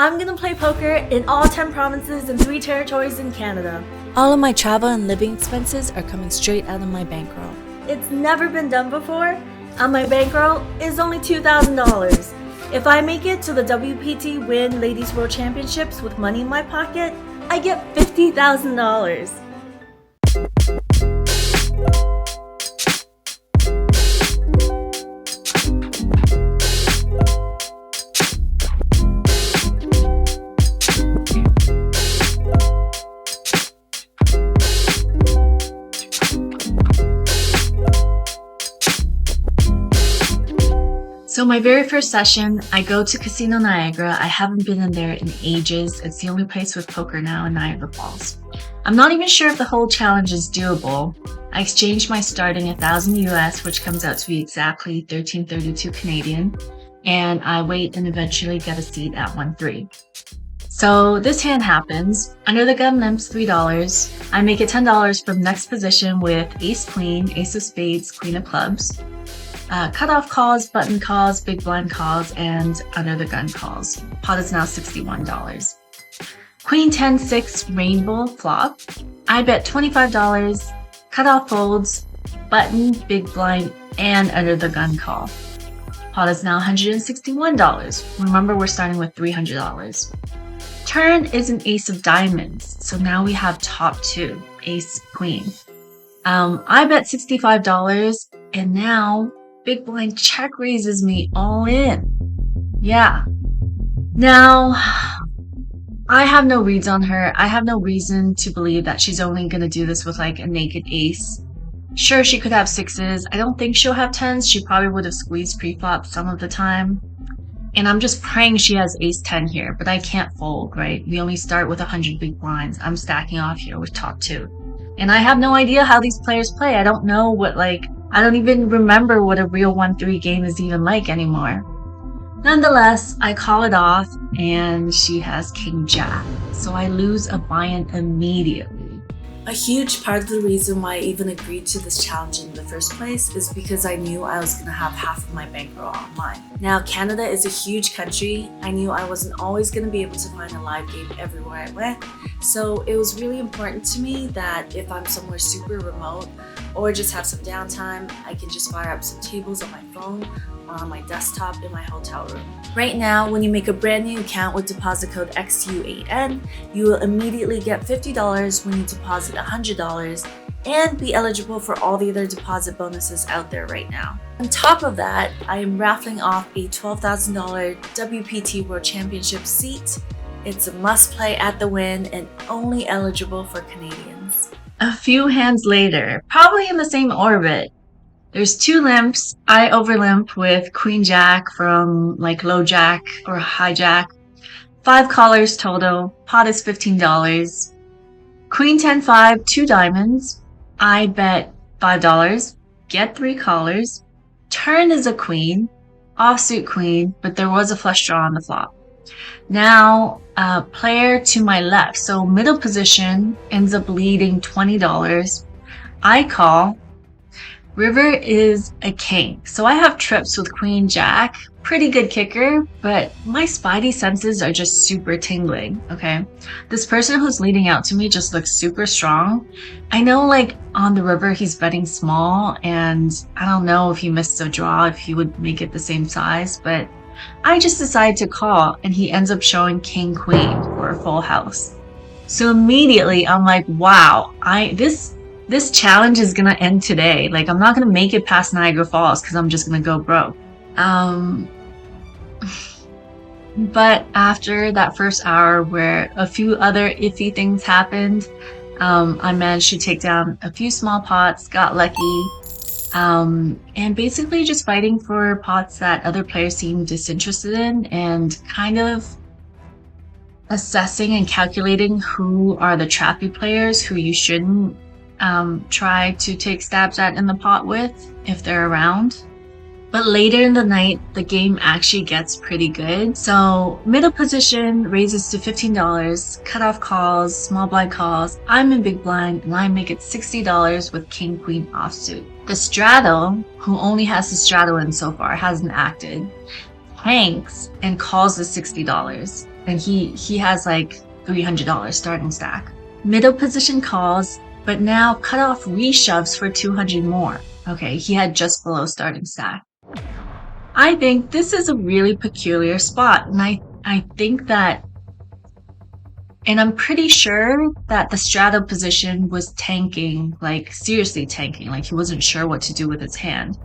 I'm gonna play poker in all 10 provinces and 3 territories in Canada. All of my travel and living expenses are coming straight out of my bankroll. It's never been done before, and my bankroll is only $2,000. If I make it to the WPT Win Ladies World Championships with money in my pocket, I get $50,000. So my very first session, I go to Casino Niagara. I haven't been in there in ages. It's the only place with poker now in Niagara Falls. I'm not even sure if the whole challenge is doable. I exchanged my starting 1,000 US, which comes out to be exactly 1332 Canadian, and I wait and eventually get a seat at 1-3. So this hand happens. Under the gun limps $3. I make it $10 from next position with ace queen, ace of spades, queen of clubs. Cutoff calls, button calls, big blind calls, and under the gun calls. Pot is now $61. Queen 10-6 rainbow flop. I bet $25. Cutoff folds, button, big blind, and under the gun call. Pot is now $161. Remember, we're starting with $300. Turn is an ace of diamonds. So now we have top two, ace, queen. I bet $65, and now big blind check raises me all in. Yeah. Now, I have no reads on her. I have no reason to believe that she's only going to do this with like a naked ace. Sure, she could have sixes. I don't think she'll have tens. She probably would have squeezed pre-flop some of the time. And I'm just praying she has ace 10 here, but I can't fold, right? We only start with 100 big blinds. I'm stacking off here with top two. And I have no idea how these players play. I don't know what I don't even remember what a real 1-3 game is even like anymore. Nonetheless, I call it off and she has king jack. So I lose a buy-in immediately. A huge part of the reason why I even agreed to this challenge in the first place is because I knew I was going to have half of my bankroll online. Now, Canada is a huge country. I knew I wasn't always going to be able to find a live game everywhere I went. So it was really important to me that if I'm somewhere super remote or just have some downtime, I can just fire up some tables on my phone or on my desktop in my hotel room. Right now, when you make a brand new account with deposit code XU8N, you will immediately get $50 when you deposit $100 and be eligible for all the other deposit bonuses out there right now. On top of that, I am raffling off a $12,000 WPT World Championship seat. It's a must play at the Win and only eligible for Canadians. A few hands later, probably in the same orbit, there's two limps. I overlimp with queen jack from like low jack or high jack. 5 callers total. Pot is $15. Queen 10-5, 2 diamonds. I bet $5. Get 3 callers. Turn is a queen. Offsuit queen, but there was a flush draw on the flop. Now, player to my left, so middle position, ends up leading $20. I call. River is a king. So I have trips with queen jack. Pretty good kicker, but my spidey senses are just super tingling, okay? This person who's leading out to me just looks super strong. I know like on the river he's betting small, and I don't know if he missed a draw, if he would make it the same size, but I just decided to call, and he ends up showing king queen for a full house. So immediately I'm like, wow, this challenge is gonna end today. Like, I'm not gonna make it past Niagara Falls because I'm just gonna go broke. But after that first hour where a few other iffy things happened, I managed to take down a few small pots, got lucky, and basically just fighting for pots that other players seemed disinterested in and kind of assessing and calculating who are the trappy players who you shouldn't try to take stabs at in the pot with if they're around. But later in the night, the game actually gets pretty good. So middle position raises to $15, cutoff calls, small blind calls. I'm in big blind and I make it $60 with king queen offsuit. The straddle, who only has the straddle in so far, hasn't acted, hangs and calls the $60. and he has like $300 starting stack. Middle position calls, but now cutoff reshoves for 200 more. Okay, he had just below starting stack. I think this is a really peculiar spot, and I think that, and I'm pretty sure that the straddle position was tanking, like seriously tanking, like he wasn't sure what to do with his hand.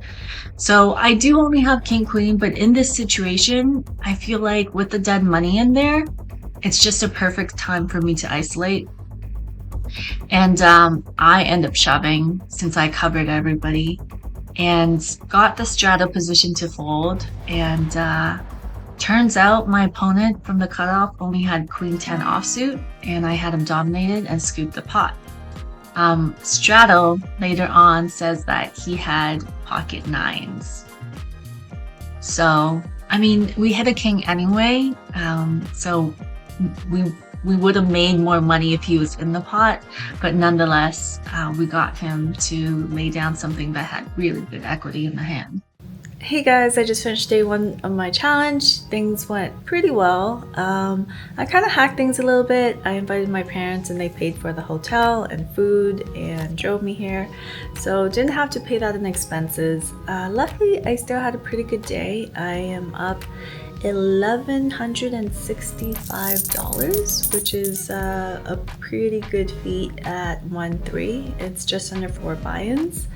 So I do only have king queen, but in this situation, I feel like with the dead money in there, it's just a perfect time for me to isolate. And I end up shoving since I covered everybody and got the straddle position to fold. And turns out my opponent from the cutoff only had queen 10 offsuit, and I had him dominated and scooped the pot. Straddle later on says that he had pocket nines. So, I mean, we hit a king anyway, so we would have made more money if he was in the pot, but nonetheless, we got him to lay down something that had really good equity in the hand. Hey guys, I just finished day 1 of my challenge. Things went pretty well. I kind of hacked things a little bit. I invited my parents and they paid for the hotel and food and drove me here. So didn't have to pay that in expenses. Luckily, I still had a pretty good day. I am up $1,165, which is a pretty good feat at 1-3. It's just under 4 buy-ins.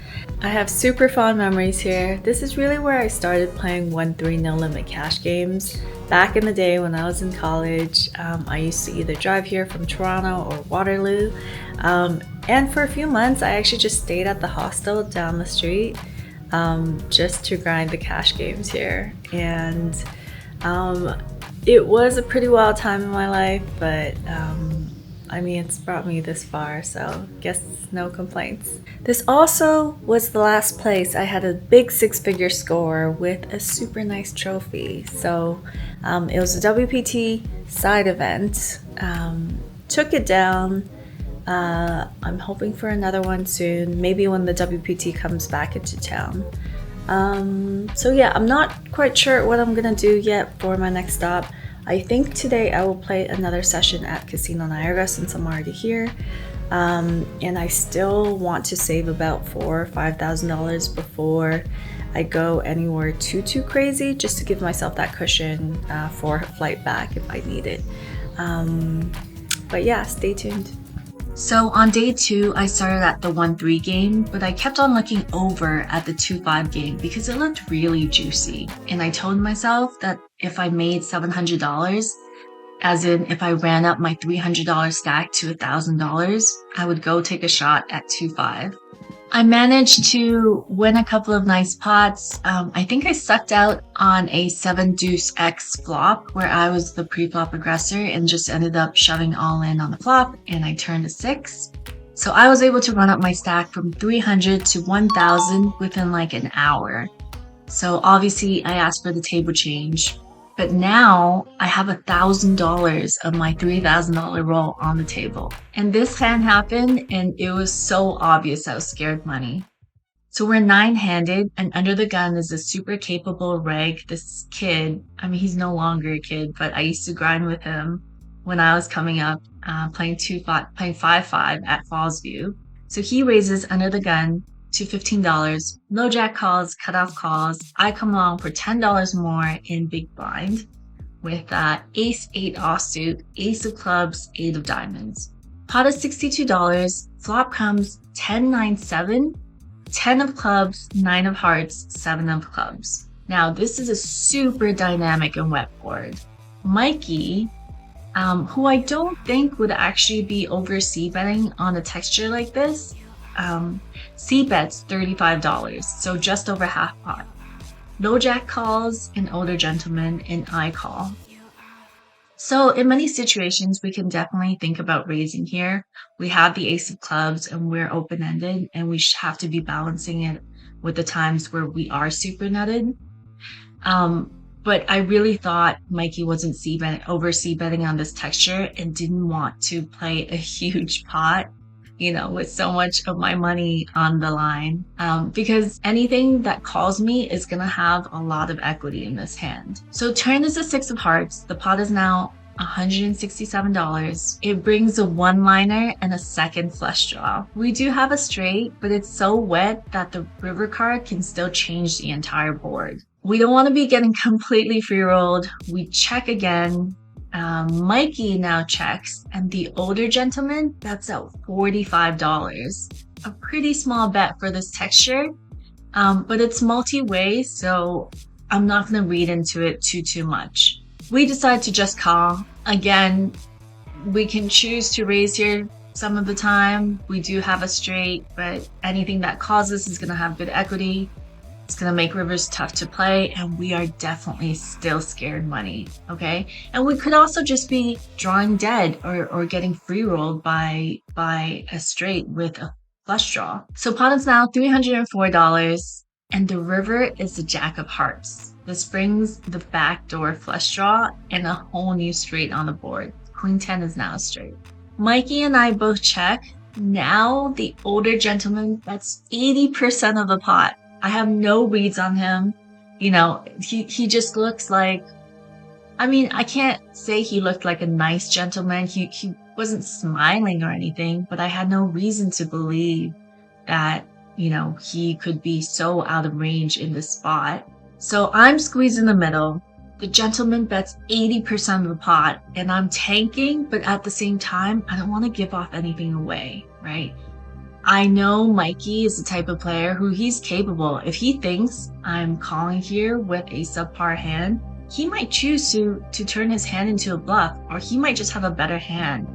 I have super fond memories here. This is really where I started playing 1-3 no limit cash games. Back in the day when I was in college, I used to either drive here from Toronto or Waterloo. And for a few months, I actually just stayed at the hostel down the street just to grind the cash games here. And it was a pretty wild time in my life, but I mean, it's brought me this far, so guess no complaints. This also was the last place I had a big 6-figure score with a super nice trophy. So it was a WPT side event. Took it down. I'm hoping for another one soon, maybe when the WPT comes back into town. So yeah, I'm not quite sure what I'm gonna do yet for my next stop. I think today I will play another session at Casino Niagara since I'm already here. And I still want to save about $4,000 or $5,000 before I go anywhere too crazy, just to give myself that cushion for a flight back if I need it. But yeah, stay tuned. So on day 2, I started at the 1-3 game, but I kept on looking over at the 2-5 game because it looked really juicy. And I told myself that if I made $700, as in if I ran up my $300 stack to $1,000, I would go take a shot at 2-5. I managed to win a couple of nice pots. I think I sucked out on a 7-deuce-X flop where I was the pre-flop aggressor and just ended up shoving all in on the flop, and I turned a 6. So I was able to run up my stack from 300 to 1,000 within like an hour. So obviously I asked for the table change, but now I have $1,000 of my $3,000 roll on the table. And this hand happened and it was so obvious I was scared money. So we're 9-handed, and under the gun is a super capable reg. This kid, I mean, he's no longer a kid, but I used to grind with him when I was coming up, playing 5-5 at Fallsview. So he raises under the gun to $15. No jack calls, cutoff calls. I come along for $10 more in big blind with ace-8 offsuit, ace of clubs, 8 of diamonds. Pot is $62. Flop comes 10-9-7, 10 of clubs, 9 of hearts, 7 of clubs. Now this is a super dynamic and wet board. Mikey, who I don't think would actually be over c-betting on a texture like this, c-bets $35, so just over half pot. No jack calls, an older gentleman, and I call. So in many situations, we can definitely think about raising here. We have the ace of clubs and we're open-ended, and we have to be balancing it with the times where we are super nutted. But I really thought Mikey wasn't over c-betting on this texture and didn't want to play a huge pot, you know, with so much of my money on the line, because anything that calls me is going to have a lot of equity in this hand. So turn is a 6 of hearts. The pot is now $167. It brings a one-liner and a second flush draw. We do have a straight, but it's so wet that the river card can still change the entire board. We don't want to be getting completely free-rolled. We check again. Mikey now checks, and the older gentleman bets out $45. A pretty small bet for this texture, but it's multi-way, so I'm not going to read into it too much. We decide to just call. Again, we can choose to raise here some of the time. We do have a straight, but anything that calls us is going to have good equity. It's going to make rivers tough to play, and we are definitely still scared money, okay? And we could also just be drawing dead or getting free rolled by a straight with a flush draw. So pot is now $304, and the river is the Jack of Hearts. This brings the backdoor flush draw and a whole new straight on the board. Queen 10 is now a straight. Mikey and I both check. Now the older gentleman bets 80% of the pot. I have no reads on him. You know, he just looks like, I mean, I can't say he looked like a nice gentleman. He wasn't smiling or anything, but I had no reason to believe that, you know, he could be so out of range in this spot. So I'm squeezed in the middle. The gentleman bets 80% of the pot, and I'm tanking, but at the same time, I don't want to give off anything away, right? I know Mikey is the type of player who he's capable. If he thinks I'm calling here with a subpar hand, he might choose to turn his hand into a bluff, or he might just have a better hand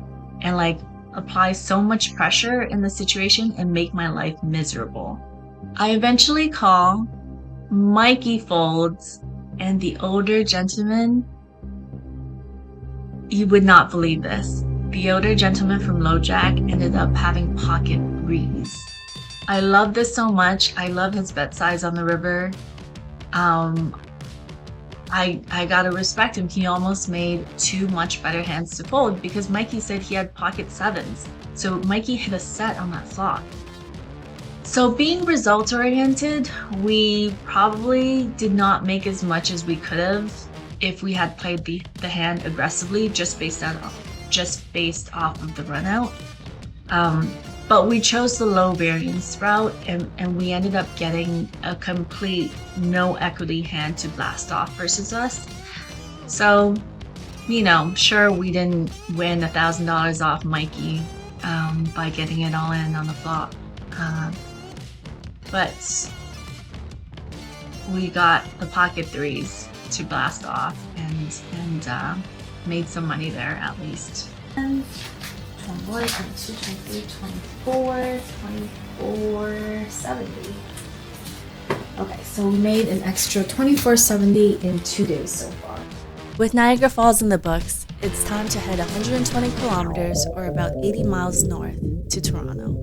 and like apply so much pressure in the situation and make my life miserable. I eventually call. Mikey folds, and the older gentleman, you would not believe this. The older gentleman from low jack ended up having pocket threes. I love this so much. I love his bet size on the river. I gotta respect him. He almost made two much better hands to fold because Mikey said he had pocket sevens. So Mikey hit a set on that flop. So being results oriented, we probably did not make as much as we could have if we had played the hand aggressively just based off of the run out. But we chose the low variance route, and we ended up getting a complete no equity hand to blast off versus us. So, you know, sure, we didn't win $1,000 off Mikey by getting it all in on the flop. But we got the pocket threes to blast off and made some money there at least. 21, 22, 23, 24, 24, 70. Okay, so we made an extra $24.70 in 2 days so far. With Niagara Falls in the books, it's time to head 120 kilometers or about 80 miles north to Toronto.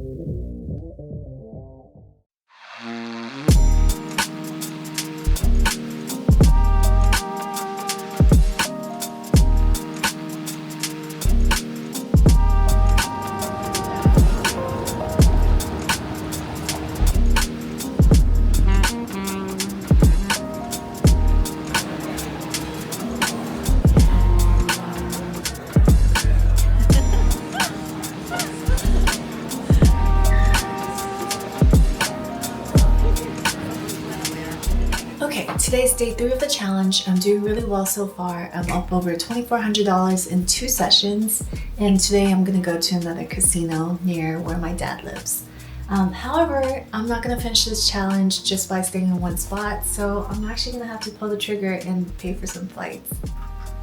Today's day 3 of the challenge. I'm doing really well so far. I'm up over $2,400 in 2 sessions, and today I'm gonna go to another casino near where my dad lives. However, I'm not gonna finish this challenge just by staying in one spot, so I'm actually gonna have to pull the trigger and pay for some flights.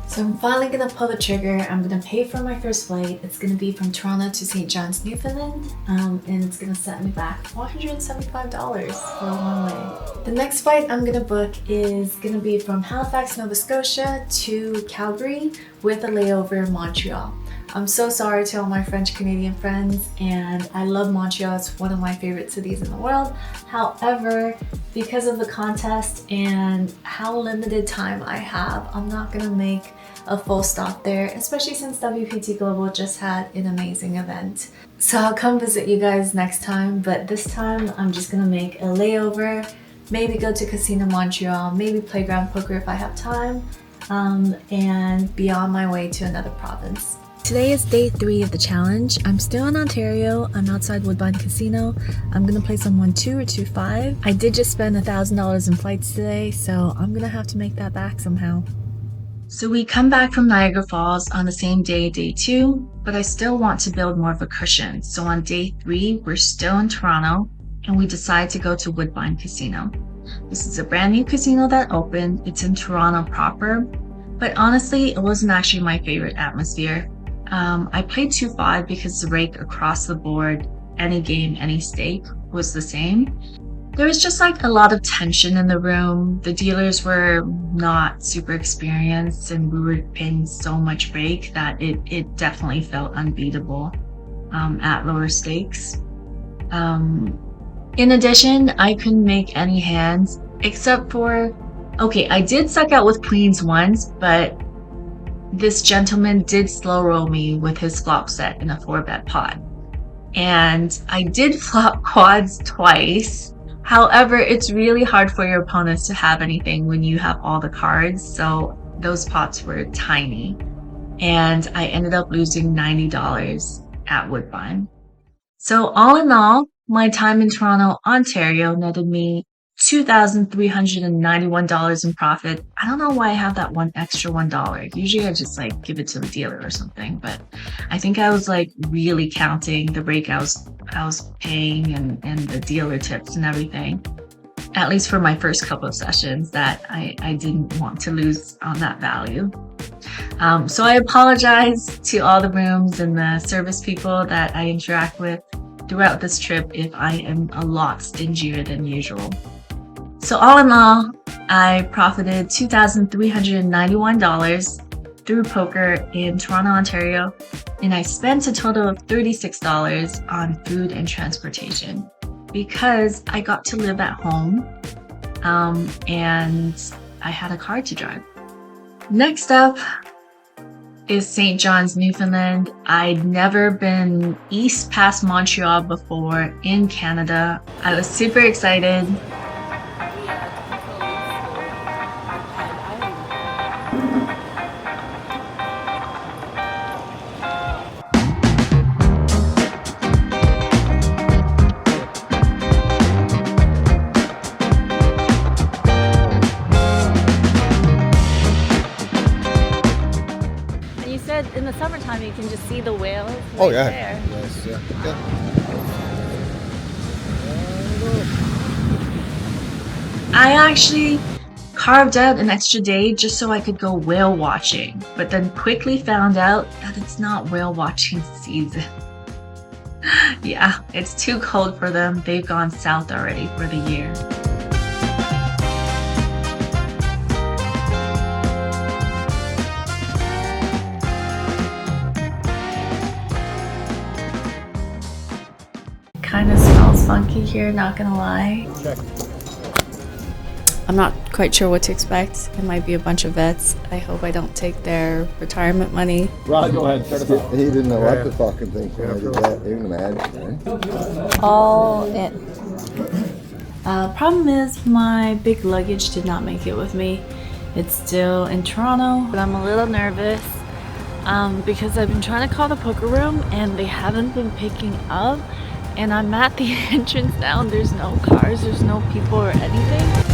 So I'm finally gonna pull the trigger. I'm gonna pay for my first flight. It's gonna be from Toronto to St. John's, Newfoundland, and it's gonna set me back $475 for a one way. The next flight I'm gonna book is gonna be from Halifax, Nova Scotia to Calgary with a layover in Montreal. I'm so sorry to all my French Canadian friends, and I love Montreal. It's one of my favorite cities in the world. However, because of the contest and how limited time I have, I'm not gonna make a full stop there, especially since WPT Global just had an amazing event. So I'll come visit you guys next time, but this time I'm just gonna make a layover, maybe go to Casino Montreal, maybe play ground poker if I have time. and be on my way to another province. Today is day 3 of the challenge. I'm still in Ontario. I'm outside Woodbine Casino. I'm gonna play some 1-2 or 2-5. I did just spend $1,000 in flights today, so I'm gonna have to make that back somehow. So we come back from Niagara Falls on the same day, day 2, but I still want to build more of a cushion. So on day 3, we're still in Toronto and we decide to go to Woodbine Casino. This is a brand new casino that opened. It's in Toronto proper, but honestly, it wasn't actually my favorite atmosphere. I played 2-5 because the rake across the board, any game, any stake, was the same. There was just like a lot of tension in the room. The dealers were not super experienced and we were paying so much rake that it definitely felt unbeatable at lower stakes. In addition, I couldn't make any hands except for, okay, I did suck out with queens once, but this gentleman did slow roll me with his flop set in a 4-bet pot. And I did flop quads twice. However, it's really hard for your opponents to have anything when you have all the cards, so those pots were tiny. And I ended up losing $90 at Woodbine. So all in all, my time in Toronto, Ontario netted me $2,391 in profit. I don't know why I have that extra $1. Usually I just like give it to the dealer or something, but I think I was like really counting the rake I was paying and the dealer tips and everything. At least for my first couple of sessions that I didn't want to lose on that value. So I apologize to all the rooms and the service people that I interact with throughout this trip if I am a lot stingier than usual. So all in all, I profited $2,391 through poker in Toronto, Ontario, and I spent a total of $36 on food and transportation because I got to live at home and I had a car to drive. Next up is St. John's, Newfoundland. I'd never been east past Montreal before in Canada. I was super excited. In the summertime, you can just see the whales. Oh yeah. There. Yes, yeah. I actually carved out an extra day just so I could go whale watching, but then quickly found out that it's not whale watching season. Yeah, it's too cold for them. They've gone south already for the year. Kind of smells funky here, not gonna lie. Check. I'm not quite sure what to expect. It might be a bunch of vets. I hope I don't take their retirement money. Rod, go ahead. Start us off. He didn't know what to fucking think when I did that. You can imagine, right? All in. Problem is my big luggage did not make it with me. It's still in Toronto, but I'm a little nervous because I've been trying to call the poker room and they haven't been picking up. And I'm at the entrance now and there's no cars, there's no people or anything.